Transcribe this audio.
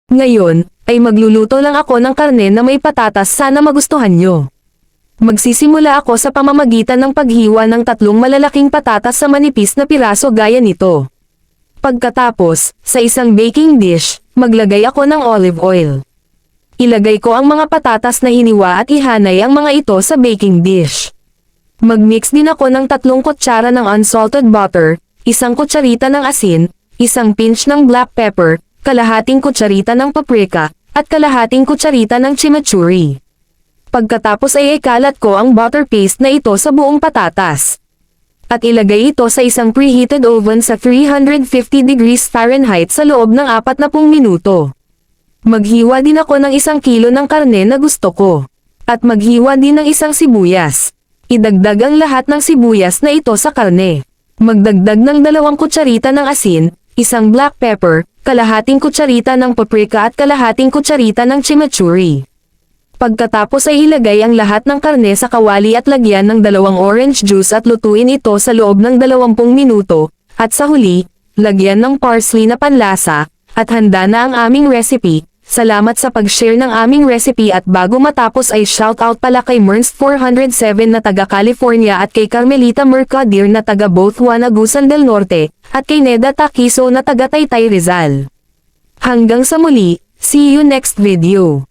Ngayon, ay magluluto lang ako ng karne na may patatas, sana magustuhan nyo. Magsisimula ako sa pamamagitan ng paghiwa ng 3 malalaking patatas sa manipis na piraso gaya nito. Pagkatapos, sa isang baking dish, maglagay ako ng olive oil. Ilagay ko ang mga patatas na hiniwa at ihanay ang mga ito sa baking dish. Magmix din ako ng 3 kutsara ng unsalted butter, 1 kutsarita ng asin, 1 pinch ng black pepper, kalahating kutsarita ng paprika, at kalahating kutsarita ng chimichurri. Pagkatapos ay ikalat ko ang butter paste na ito sa buong patatas. At ilagay ito sa isang preheated oven sa 350 degrees Fahrenheit sa loob ng 40 minuto. Maghiwa din ako ng 1 kilo ng karne na gusto ko. At maghiwa din ng 1 sibuyas. Idagdag ang lahat ng sibuyas na ito sa karne. Magdagdag ng 2 kutsarita ng asin, 1 black pepper, kalahating kutsarita ng paprika at kalahating kutsarita ng chimichurri. Pagkatapos ay ilagay ang lahat ng karne sa kawali at lagyan ng 2 orange juice at lutuin ito sa loob ng 20 minuto, at sa huli, lagyan ng parsley na panlasa, at handa na ang aming recipe. Salamat sa pag-share ng aming recipe at bago matapos ay shoutout pala kay Merns407 na taga California at kay Carmelita Mercader na taga Bothua Agusan del Norte, at kay Neda Taquizo na taga Taytay Rizal. Hanggang sa muli, see you next video.